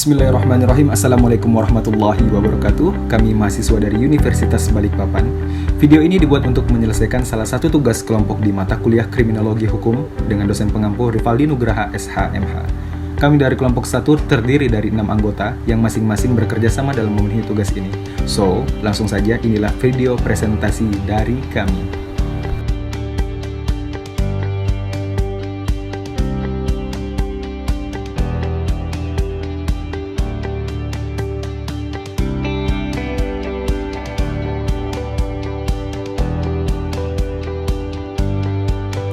Bismillahirrahmanirrahim. Assalamualaikum warahmatullahi wabarakatuh. Kami mahasiswa dari Universitas Balikpapan. Video ini dibuat untuk menyelesaikan salah satu tugas kelompok di mata kuliah Kriminologi Hukum dengan dosen pengampu Rivaldi Nugraha SH.MH. Kami dari kelompok 1 terdiri dari 6 anggota yang masing-masing bekerja sama dalam memenuhi tugas ini. So, langsung saja inilah video presentasi dari kami.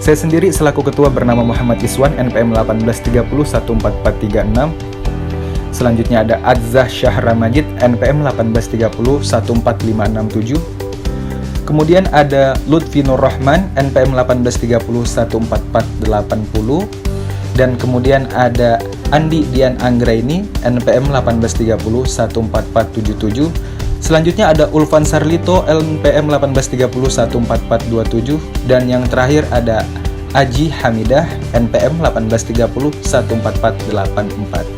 Saya sendiri selaku ketua bernama Muhammad Iswan, NPM 1830144336. Selanjutnya ada Adzah Syahra Majid, NPM 18301457. Kemudian ada Lutfi Nur Rahman, NPM 18301440. Dan kemudian ada Andi Dian Anggraini, NPM 18301447. Selanjutnya ada Ulfan Sarlito, NPM 18301427. Dan yang terakhir ada Aji Hamidah, NPM 18301444.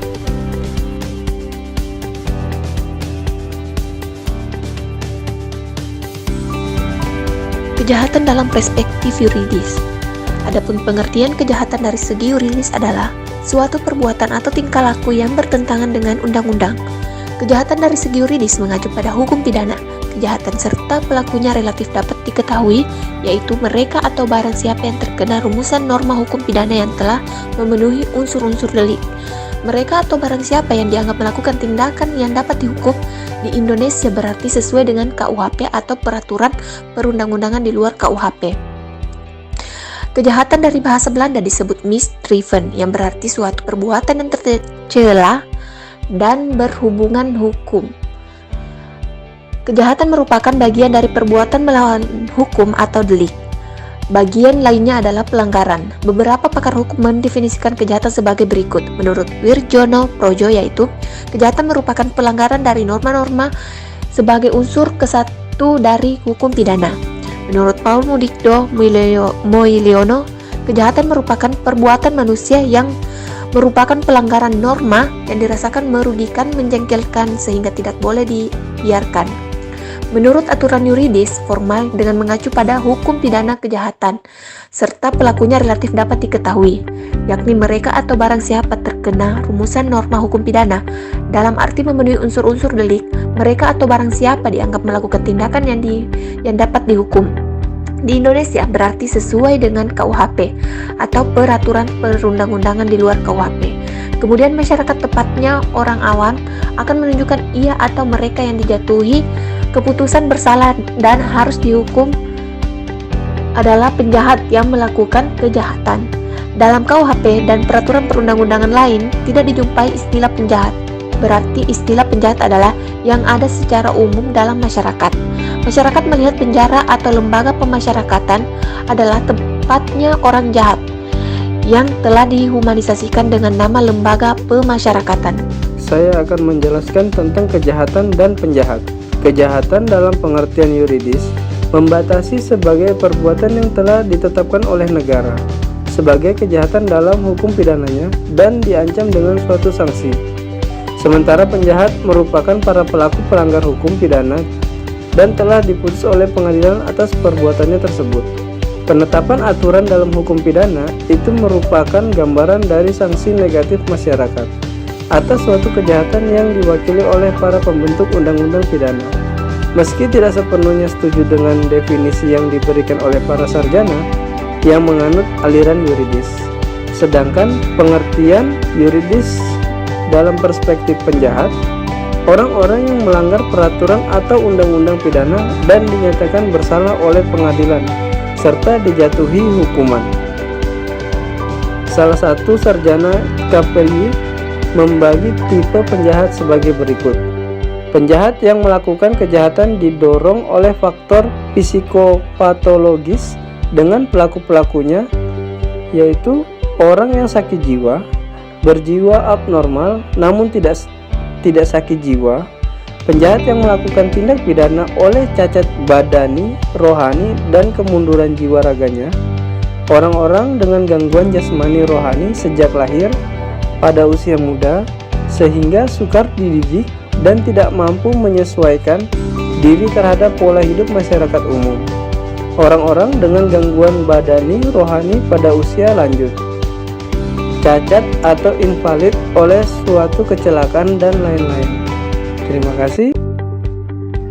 Kejahatan dalam perspektif yuridis. Adapun pengertian kejahatan dari segi yuridis adalah suatu perbuatan atau tingkah laku yang bertentangan dengan undang-undang. Kejahatan dari segi yuridis mengacu pada hukum pidana. Kejahatan serta pelakunya relatif dapat diketahui, yaitu mereka atau barang siapa yang terkena rumusan norma hukum pidana yang telah memenuhi unsur-unsur delik. Mereka atau barang siapa yang dianggap melakukan tindakan yang dapat dihukum di Indonesia berarti sesuai dengan KUHP atau peraturan perundang-undangan di luar KUHP. Kejahatan dari bahasa Belanda disebut misdrijven, yang berarti suatu perbuatan yang tercela dan berhubungan hukum. Kejahatan merupakan bagian dari perbuatan melawan hukum atau delik. Bagian lainnya adalah pelanggaran. Beberapa pakar hukum mendefinisikan kejahatan sebagai berikut. Menurut Wirjono Projo, yaitu kejahatan merupakan pelanggaran dari norma-norma sebagai unsur kesatu dari hukum pidana. Menurut Paul Mudikdo Moiliono, kejahatan merupakan perbuatan manusia yang merupakan pelanggaran norma yang dirasakan merugikan, menjengkelkan, sehingga tidak boleh dibiarkan. Menurut aturan yuridis formal dengan mengacu pada hukum pidana kejahatan, serta pelakunya relatif dapat diketahui, yakni mereka atau barang siapa terkena rumusan norma hukum pidana, dalam arti memenuhi unsur-unsur delik, mereka atau barang siapa dianggap melakukan tindakan yang dapat dihukum. Di Indonesia berarti sesuai dengan KUHP atau peraturan perundang-undangan di luar KUHP. Kemudian masyarakat, tepatnya orang awam, akan menunjukkan ia atau mereka yang dijatuhi keputusan bersalah dan harus dihukum adalah penjahat yang melakukan kejahatan. Dalam KUHP dan peraturan perundang-undangan lain tidak dijumpai istilah penjahat. Berarti istilah penjahat adalah yang ada secara umum dalam masyarakat. Masyarakat melihat penjara atau lembaga pemasyarakatan adalah tempatnya orang jahat yang telah dihumanisasikan dengan nama lembaga pemasyarakatan. Saya akan menjelaskan tentang kejahatan dan penjahat. Kejahatan dalam pengertian yuridis membatasi sebagai perbuatan yang telah ditetapkan oleh negara sebagai kejahatan dalam hukum pidananya dan diancam dengan suatu sanksi. Sementara penjahat merupakan para pelaku pelanggar hukum pidana dan telah diputus oleh pengadilan atas perbuatannya tersebut. Penetapan aturan dalam hukum pidana itu merupakan gambaran dari sanksi negatif masyarakat atas suatu kejahatan yang diwakili oleh para pembentuk undang-undang pidana. Meski tidak sepenuhnya setuju dengan definisi yang diberikan oleh para sarjana yang menganut aliran yuridis, sedangkan pengertian yuridis dalam perspektif penjahat, orang-orang yang melanggar peraturan atau undang-undang pidana dan dinyatakan bersalah oleh pengadilan serta dijatuhi hukuman. Salah satu sarjana KPI membagi tipe penjahat sebagai berikut. Penjahat yang melakukan kejahatan didorong oleh faktor psikopatologis dengan pelaku-pelakunya, yaitu orang yang sakit jiwa, berjiwa abnormal namun tidak sakit jiwa, penjahat yang melakukan tindak pidana oleh cacat badani, rohani, dan kemunduran jiwa raganya, orang-orang dengan gangguan jasmani rohani sejak lahir pada usia muda, sehingga sukar dididik dan tidak mampu menyesuaikan diri terhadap pola hidup masyarakat umum. Orang-orang dengan gangguan badani rohani pada usia lanjut, cacat atau invalid oleh suatu kecelakaan dan lain-lain. Terima kasih.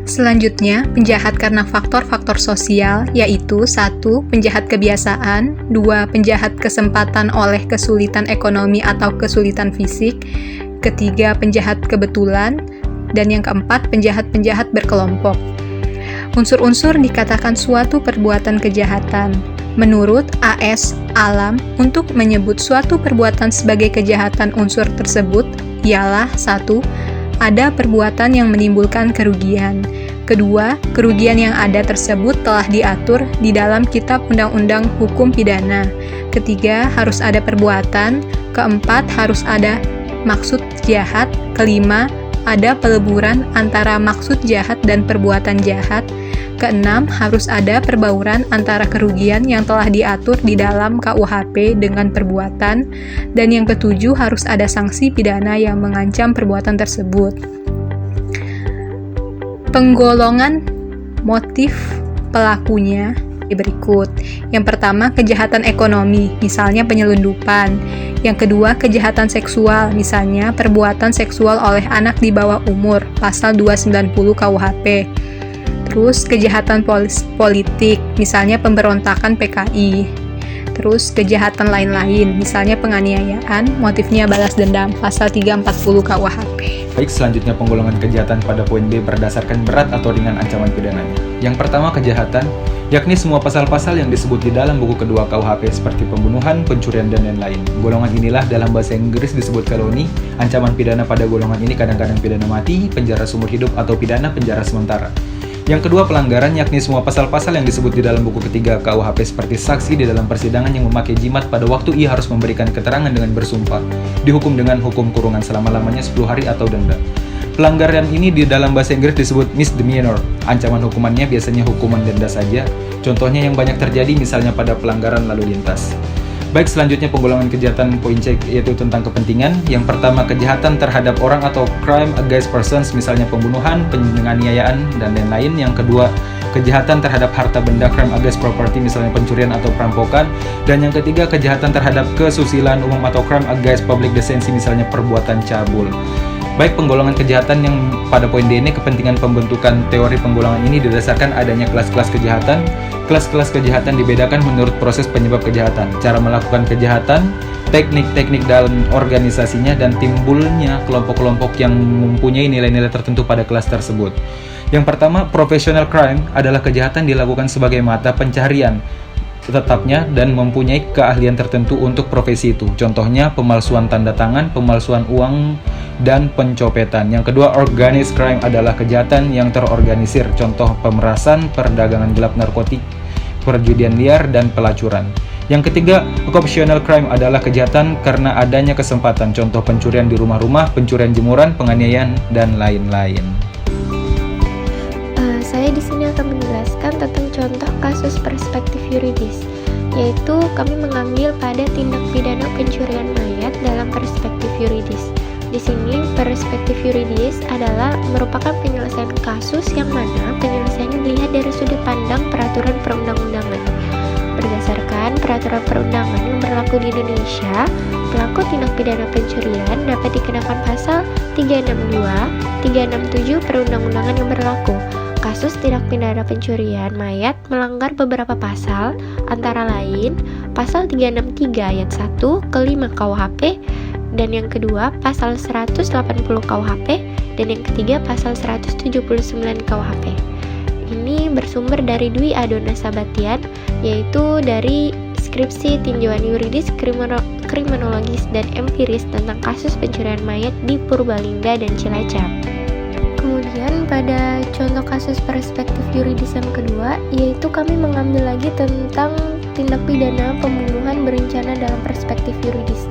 Selanjutnya, penjahat karena faktor-faktor sosial, yaitu 1. Penjahat kebiasaan, 2. Penjahat kesempatan oleh kesulitan ekonomi atau kesulitan fisik, ketiga, penjahat kebetulan, dan yang keempat, penjahat-penjahat berkelompok. Unsur-unsur dikatakan suatu perbuatan kejahatan. Menurut A.S. Alam, untuk menyebut suatu perbuatan sebagai kejahatan unsur tersebut ialah 1. Ada perbuatan yang menimbulkan kerugian. Kedua, kerugian yang ada tersebut telah diatur di dalam Kitab Undang-Undang Hukum Pidana. Ketiga, harus ada perbuatan. Keempat, harus ada maksud jahat. Kelima, ada peleburan antara maksud jahat dan perbuatan jahat. Keenam, harus ada perbauran antara kerugian yang telah diatur di dalam KUHP dengan perbuatan. Dan yang ketujuh, harus ada sanksi pidana yang mengancam perbuatan tersebut. Penggolongan motif pelakunya berikut. Yang pertama, kejahatan ekonomi, misalnya penyelundupan. Yang kedua, kejahatan seksual, misalnya perbuatan seksual oleh anak di bawah umur, pasal 290 KUHP. Terus kejahatan politik, misalnya pemberontakan PKI. Terus kejahatan lain-lain, misalnya penganiayaan, motifnya balas dendam, pasal 340 KUHP. Baik, selanjutnya penggolongan kejahatan pada poin B berdasarkan berat atau ringan ancaman pidananya. Yang pertama, kejahatan, yakni semua pasal-pasal yang disebut di dalam buku kedua KUHP seperti pembunuhan, pencurian, dan lain-lain. Golongan inilah dalam bahasa Inggris disebut felony. Ancaman pidana pada golongan ini kadang-kadang pidana mati, penjara seumur hidup, atau pidana penjara sementara. Yang kedua, pelanggaran, yakni semua pasal-pasal yang disebut di dalam buku ketiga KUHP seperti saksi di dalam persidangan yang memakai jimat pada waktu ia harus memberikan keterangan dengan bersumpah, dihukum dengan hukum kurungan selama-lamanya 10 hari atau denda. Pelanggaran ini di dalam bahasa Inggris disebut misdemeanor. Ancaman hukumannya biasanya hukuman denda saja. Contohnya yang banyak terjadi misalnya pada pelanggaran lalu lintas. Baik, selanjutnya penggolongan kejahatan poin C, yaitu tentang kepentingan. Yang pertama, kejahatan terhadap orang atau crime against persons, misalnya pembunuhan, penganiayaan, dan lain-lain. Yang kedua, kejahatan terhadap harta benda, crime against property, misalnya pencurian atau perampokan. Dan yang ketiga, kejahatan terhadap kesusilaan umum atau crime against public decency, misalnya perbuatan cabul. Baik, penggolongan kejahatan yang pada poin D ini, kepentingan pembentukan teori penggolongan ini didasarkan adanya kelas-kelas kejahatan. Kelas-kelas kejahatan dibedakan menurut proses penyebab kejahatan, cara melakukan kejahatan, teknik-teknik dalam organisasinya, dan timbulnya kelompok-kelompok yang mempunyai nilai-nilai tertentu pada kelas tersebut. Yang pertama, professional crime adalah kejahatan dilakukan sebagai mata pencaharian tetapnya dan mempunyai keahlian tertentu untuk profesi itu. Contohnya pemalsuan tanda tangan, pemalsuan uang, dan pencopetan. Yang kedua, organized crime adalah kejahatan yang terorganisir. Contoh pemerasan, perdagangan gelap narkotik, perjudian liar, dan pelacuran. Yang ketiga, occupational crime adalah kejahatan karena adanya kesempatan. Contoh pencurian di rumah-rumah, pencurian jemuran, penganiayaan, dan lain-lain. Saya di sini akan menjelaskan tentang contoh kasus perspektif yuridis, yaitu kami mengambil pada tindak pidana pencurian mayat dalam perspektif yuridis. Di sini perspektif yuridis adalah merupakan penyelesaian kasus yang mana penyelesaiannya dilihat dari sudut pandang peraturan perundang-undangan. Berdasarkan peraturan perundangan yang berlaku di Indonesia, pelaku tindak pidana pencurian dapat dikenakan pasal 362, 367 perundang-undangan yang berlaku. Kasus tindak pidana pencurian mayat melanggar beberapa pasal, antara lain pasal 363 ayat 1 ke 5 KUHP, dan yang kedua pasal 180 KUHP, dan yang ketiga pasal 179 KUHP. Ini bersumber dari Dwi Adona Sabatian, yaitu dari skripsi tinjauan yuridis, kriminologis, dan empiris tentang kasus pencurian mayat di Purbalingga dan Cilacap. Kemudian pada contoh kasus perspektif yuridis yang kedua, yaitu kami mengambil lagi tentang tindak pidana pembunuhan berencana dalam perspektif yuridis.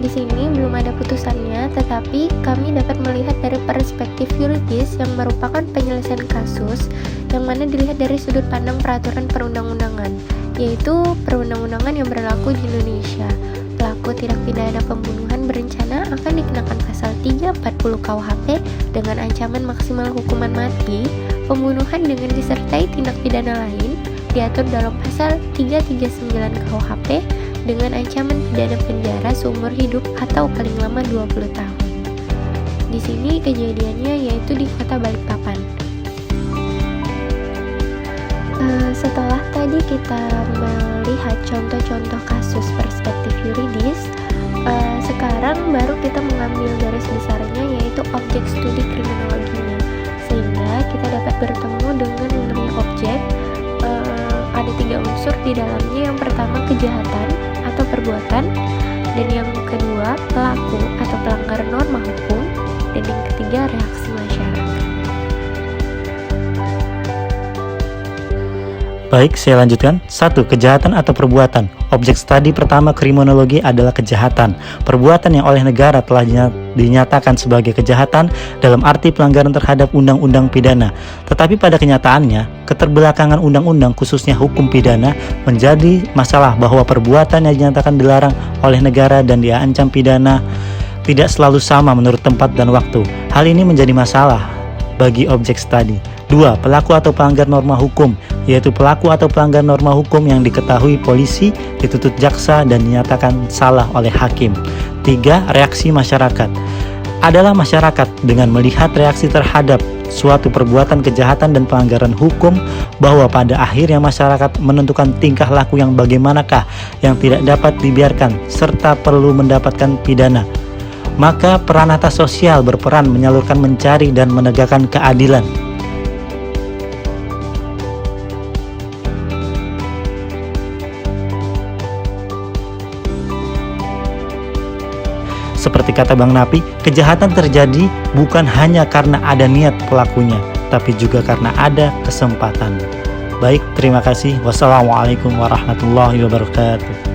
Di sini belum ada putusannya, tetapi kami dapat melihat dari perspektif yuridis yang merupakan penyelesaian kasus yang mana dilihat dari sudut pandang peraturan perundang-undangan, yaitu perundang-undangan yang berlaku di Indonesia. Pelaku pelaku tindak pidana pembunuhan berencana akan dikenakan pasal 340 KUHP dengan ancaman maksimal hukuman mati. Pembunuhan dengan disertai tindak pidana lain diatur dalam pasal 339 KUHP dengan ancaman pidana penjara seumur hidup atau paling lama 20 tahun. Di sini kejadiannya yaitu di Kota Balikpapan. Setelah tadi kita melihat contoh-contoh kasus perspektif yuridis, sekarang baru kita mengambil garis besarnya yaitu objek studi kriminologinya, sehingga kita dapat bertemu dengan mengenai objek. Ada 3 unsur di dalamnya. Yang pertama kejahatan atau perbuatan, dan yang kedua pelaku atau pelanggar norma hukum, dan yang ketiga reaksi masyarakat. Baik, saya lanjutkan. 1. Kejahatan atau perbuatan. Objek studi pertama kriminologi adalah kejahatan. Perbuatan yang oleh negara telah dinyatakan sebagai kejahatan dalam arti pelanggaran terhadap undang-undang pidana. Tetapi pada kenyataannya, keterbelakangan undang-undang khususnya hukum pidana menjadi masalah bahwa perbuatan yang dinyatakan dilarang oleh negara dan diancam pidana tidak selalu sama menurut tempat dan waktu. Hal ini menjadi masalah bagi objek studi. 2. Pelaku atau pelanggar norma hukum, yaitu pelaku atau pelanggar norma hukum yang diketahui polisi, dituntut jaksa, dan dinyatakan salah oleh hakim. 3. Reaksi masyarakat adalah masyarakat dengan melihat reaksi terhadap suatu perbuatan kejahatan dan pelanggaran hukum, bahwa pada akhirnya masyarakat menentukan tingkah laku yang bagaimanakah yang tidak dapat dibiarkan serta perlu mendapatkan pidana. Maka peran atas sosial berperan menyalurkan, mencari, dan menegakkan keadilan. Seperti kata Bang Napi, kejahatan terjadi bukan hanya karena ada niat pelakunya, tapi juga karena ada kesempatan. Baik, terima kasih. Wassalamualaikum warahmatullahi wabarakatuh.